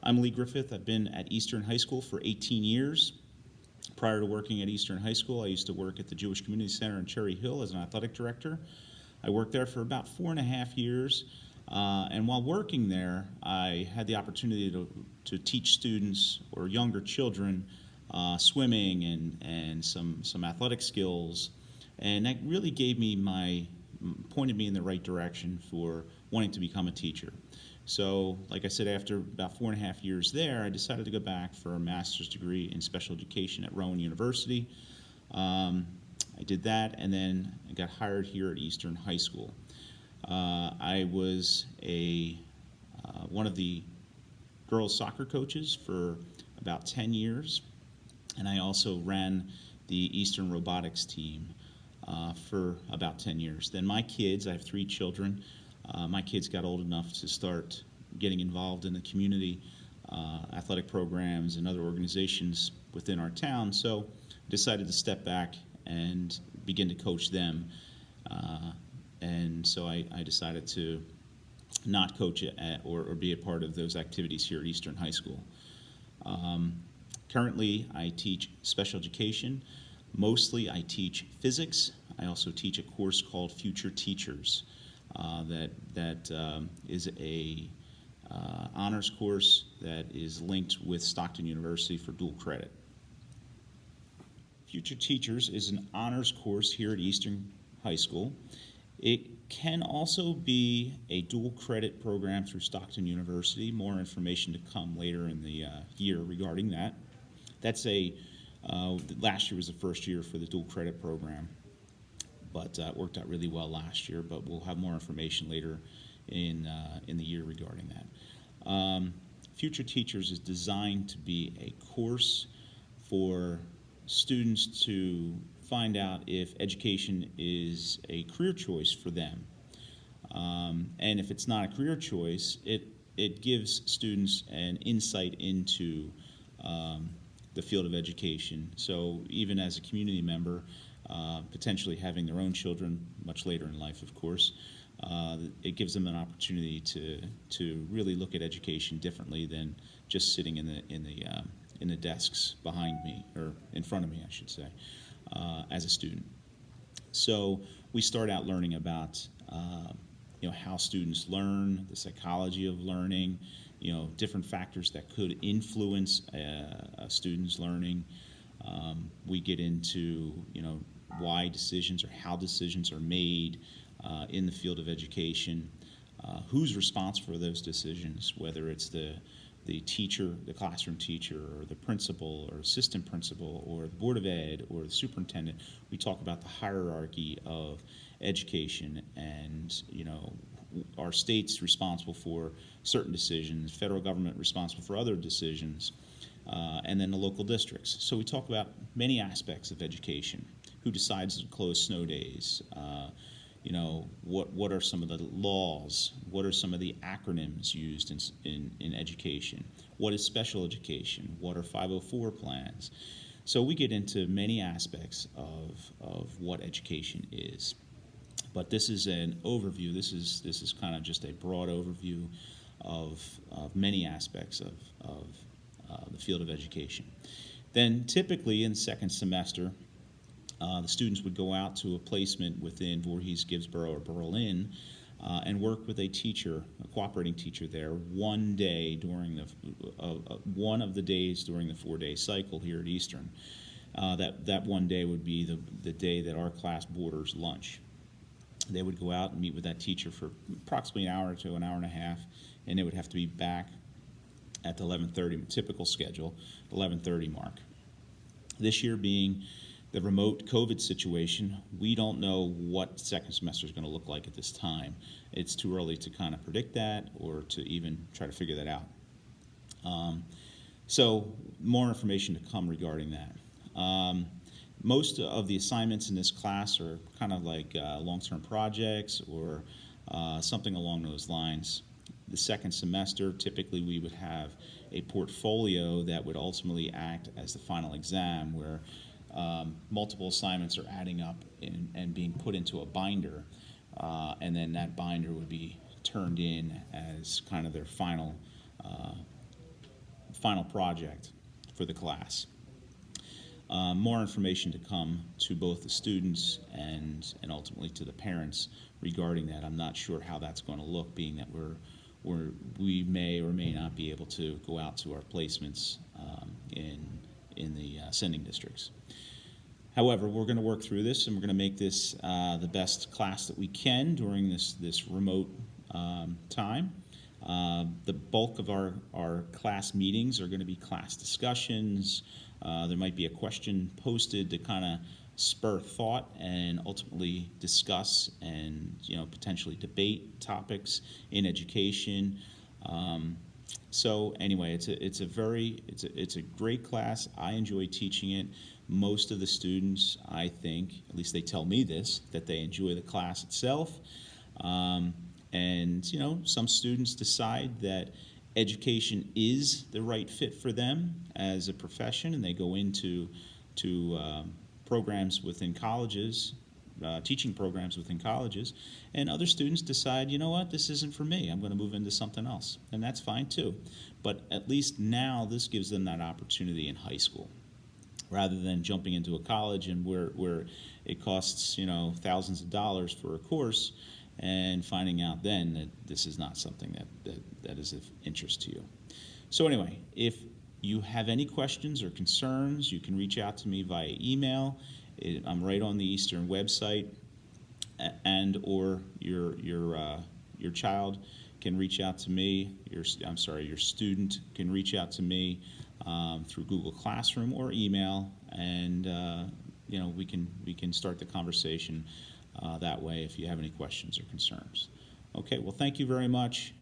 I'm Lee Griffith. I've been at Eastern High School for 18 years. Prior to working at Eastern High School, I used to work at the Jewish Community Center in Cherry Hill as an athletic director. I worked there for about 4.5 years, and while working there, I had the opportunity to teach students or younger children swimming and some athletic skills, and that really pointed me in the right direction for wanting to become a teacher. So, like I said, after about 4.5 years there, I decided to go back for a master's degree in special education at Rowan University. I did that, and then I got hired here at Eastern High School. I was one of the girls soccer coaches for about 10 years, and I also ran the Eastern robotics team for about 10 years. Then my kids, I have 3 children, my kids got old enough to start getting involved in the community athletic programs and other organizations within our town, so I decided to step back and begin to coach them. And so I decided to not coach or be a part of those activities here at Eastern High School. Currently, I teach special education. Mostly, I teach physics. I also teach a course called Future Teachers. That is a honors course that is linked with Stockton University for dual credit. Future Teachers is an honors course here at Eastern High School. It can also be a dual credit program through Stockton University. More information to come later in the year regarding that. Last year was the first year for the dual credit program, but it worked out really well last year, but we'll have more information later in the year regarding that. Future Teachers is designed to be a course for students to find out if education is a career choice for them. And if it's not a career choice, it gives students an insight into the field of education. So even as a community member, potentially having their own children much later in life, of course, it gives them an opportunity to really look at education differently than just sitting in the desks behind me, or in front of me, I should say, as a student. So we start out learning about how students learn, the psychology of learning, different factors that could influence a student's learning. We get into why decisions or how decisions are made in the field of education, who's responsible for those decisions, whether it's the teacher, the classroom teacher, or the principal, or assistant principal, or the Board of Ed, or the superintendent. We talk about the hierarchy of education, and our state's responsible for certain decisions, federal government responsible for other decisions, and then the local districts. So we talk about many aspects of education. Who decides to close snow days? What are some of the laws? What are some of the acronyms used in education? What is special education? What are 504 plans? So we get into many aspects of what education is. But this is an overview. This is kind of just a broad overview of many aspects of the field of education. Then typically in second semester, the students would go out to a placement within Voorhees, Gibbsboro, or Berlin and work with a teacher, a cooperating teacher there, one day during one of the days during the 4-day cycle here at Eastern. That one day would be the day that our class boarders lunch. They would go out and meet with that teacher for approximately an hour to an hour and a half, and they would have to be back at the 11:30 typical schedule, 11:30 mark. This year being the remote COVID situation, we don't know what second semester is going to look like at this time. It's too early to kind of predict that or to even try to figure that out. So more information to come regarding that. Most of the assignments in this class are kind of like long-term projects or something along those lines. The second semester, typically we would have a portfolio that would ultimately act as the final exam, where multiple assignments are adding up and being put into a binder, and then that binder would be turned in as kind of their final final project for the class. More information to come to both the students and ultimately to the parents regarding that. I'm not sure how that's going to look, being that we may or may not be able to go out to our placements in the sending districts. However, we're going to work through this, and we're going to make this the best class that we can during this remote time. The bulk of our class meetings are going to be class discussions. There might be a question posted to kind of spur thought and ultimately discuss and potentially debate topics in education. So anyway, it's a great class. I enjoy teaching it. Most of the students, I think, at least they tell me this, that they enjoy the class itself. And some students decide that education is the right fit for them as a profession, and they go into programs within colleges, teaching programs within colleges, and other students decide, you know what, this isn't for me, I'm going to move into something else, and that's fine too. But at least now this gives them that opportunity in high school, rather than jumping into a college and where it costs thousands of dollars for a course, and finding out then that this is not something that is of interest to you. So anyway, if you have any questions or concerns, you can reach out to me via email. I'm right on the Eastern website, and or your child can reach out to me. Your student can reach out to me through Google Classroom or email, and we can start the conversation that way if you have any questions or concerns. Okay, well, thank you very much.